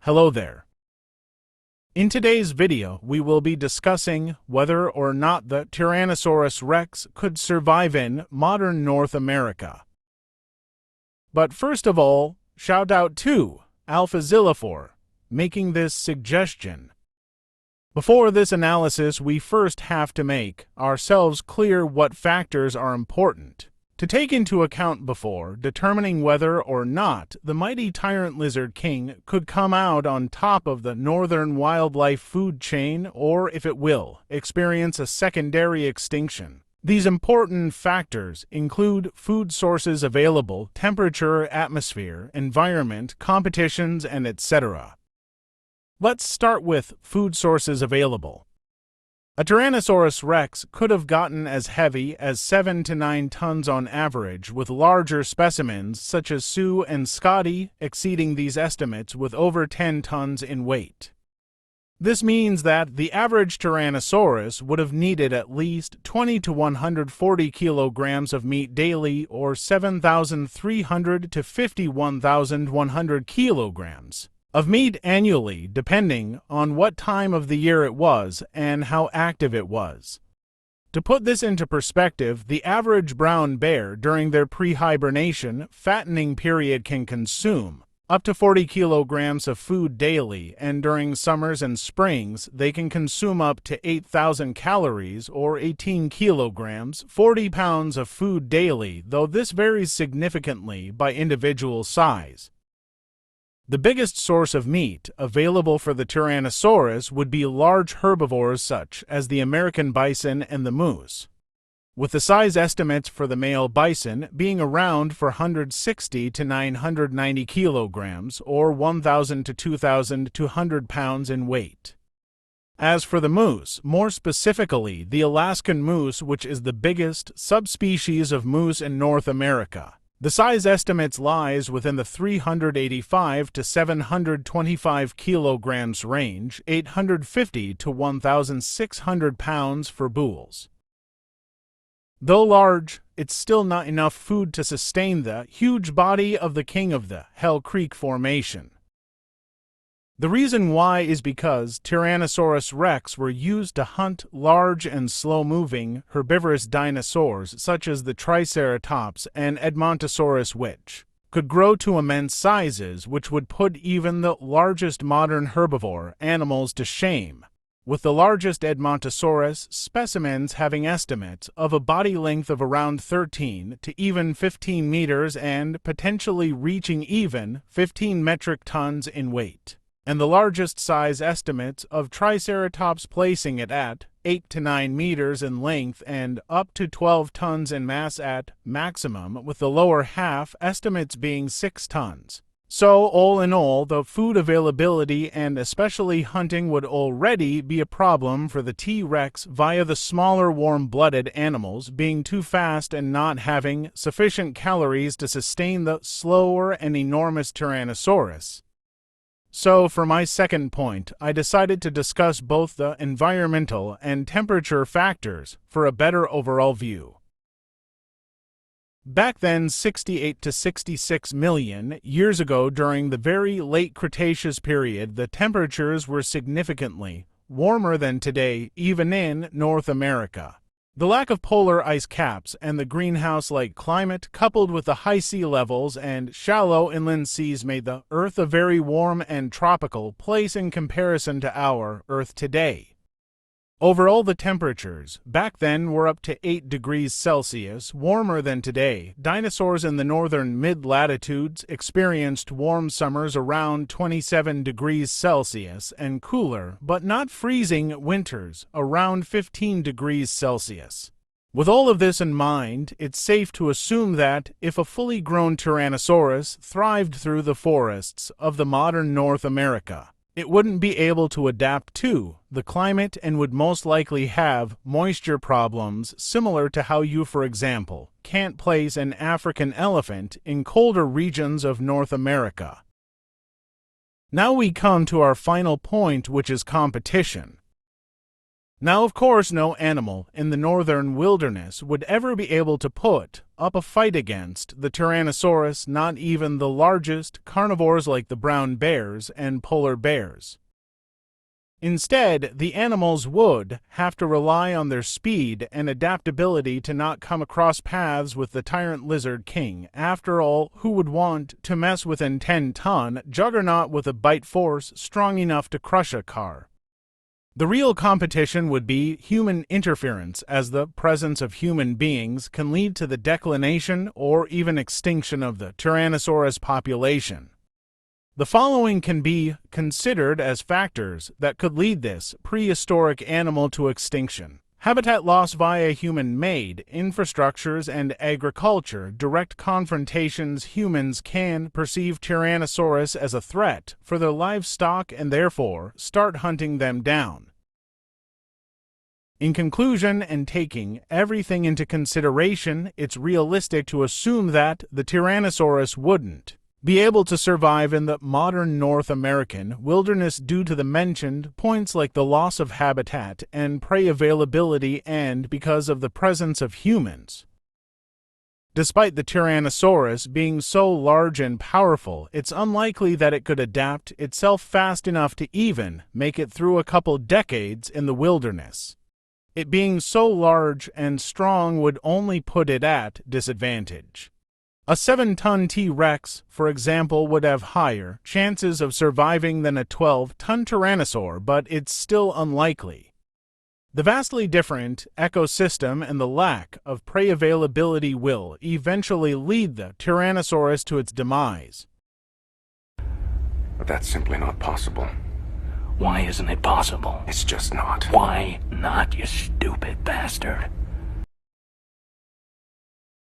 Hello there. In today's video, we will be discussing whether or not the Tyrannosaurus rex could survive in modern North America. But first of all, shout out to AlphaZilla for making this suggestion. Before this analysis, we first have to make ourselves clear what factors are important to take into account before determining whether or not the mighty tyrant lizard king could come out on top of the northern wildlife food chain, or if it will experience a secondary extinction. These important factors include food sources available, temperature, atmosphere, environment, competitions, and etc. Let's start with food sources available. A Tyrannosaurus rex could have gotten as heavy as 7 to 9 tons on average, with larger specimens such as Sue and Scotty exceeding these estimates with over 10 tons in weight. This means that the average Tyrannosaurus would have needed at least 20 to 140 kilograms of meat daily, or 7,300 to 51,100 kilograms of meat annually, depending on what time of the year it was and how active it was. To put this into perspective, the average brown bear during their pre-hibernation fattening period can consume up to 40 kilograms of food daily, and during summers and springs they can consume up to 8,000 calories or 18 kilograms, 40 pounds of food daily, though this varies significantly by individual size. The biggest source of meat available for the Tyrannosaurus would be large herbivores such as the American bison and the moose, with the size estimates for the male bison being around 460 to 990 kilograms or 1,000 to 2,200 pounds in weight. As for the moose, more specifically the Alaskan moose, which is the biggest subspecies of moose in North America, the size estimates lies within the 385 to 725 kilograms range, 850 to 1,600 pounds for bulls. Though large, it's still not enough food to sustain the huge body of the king of the Hell Creek Formation. The reason why is because Tyrannosaurus rex were used to hunt large and slow-moving herbivorous dinosaurs such as the Triceratops and Edmontosaurus, which could grow to immense sizes which would put even the largest modern herbivore animals to shame, with the largest Edmontosaurus specimens having estimates of a body length of around 13 to even 15 meters and potentially reaching even 15 metric tons in weight, and the largest size estimates of Triceratops placing it at 8 to 9 meters in length and up to 12 tons in mass at maximum, with the lower half estimates being 6 tons. So, all in all, the food availability and especially hunting would already be a problem for the T-Rex via the smaller warm-blooded animals being too fast and not having sufficient calories to sustain the slower and enormous Tyrannosaurus. So, for my second point, I decided to discuss both the environmental and temperature factors for a better overall view. Back then, 68 to 66 million years ago, during the very late Cretaceous period, the temperatures were significantly warmer than today, even in North America. The lack of polar ice caps and the greenhouse-like climate, coupled with the high sea levels and shallow inland seas, made the Earth a very warm and tropical place in comparison to our Earth today. Overall, the temperatures back then were up to 8 degrees Celsius warmer than today. Dinosaurs in the northern mid-latitudes experienced warm summers around 27 degrees Celsius and cooler, but not freezing, winters around 15 degrees Celsius. With all of this in mind, it's safe to assume that if a fully grown Tyrannosaurus thrived through the forests of the modern North America, it wouldn't be able to adapt to the climate and would most likely have moisture problems similar to how you, for example, can't place an African elephant in colder regions of North America. Now we come to our final point, which is competition. Now, of course, no animal in the northern wilderness would ever be able to put up a fight against the Tyrannosaurus, not even the largest carnivores like the brown bears and polar bears. Instead, the animals would have to rely on their speed and adaptability to not come across paths with the tyrant lizard king. After all, who would want to mess with a 10-ton juggernaut with a bite force strong enough to crush a car? The real competition would be human interference, as the presence of human beings can lead to the declination or even extinction of the Tyrannosaurus population. The following can be considered as factors that could lead this prehistoric animal to extinction: habitat loss via human-made infrastructures and agriculture, direct confrontations. Humans can perceive Tyrannosaurus as a threat for their livestock and therefore start hunting them down. In conclusion, and taking everything into consideration, it's realistic to assume that the Tyrannosaurus wouldn't be able to survive in the modern North American wilderness due to the mentioned points like the loss of habitat and prey availability, and because of the presence of humans. Despite the Tyrannosaurus being so large and powerful, it's unlikely that it could adapt itself fast enough to even make it through a couple decades in the wilderness. It being so large and strong would only put it at disadvantage. A 7-ton T-Rex, for example, would have higher chances of surviving than a 12-ton Tyrannosaur, but it's still unlikely. The vastly different ecosystem and the lack of prey availability will eventually lead the Tyrannosaurus to its demise. But that's simply not possible. Why isn't it possible? It's just not. Why not, you stupid bastard?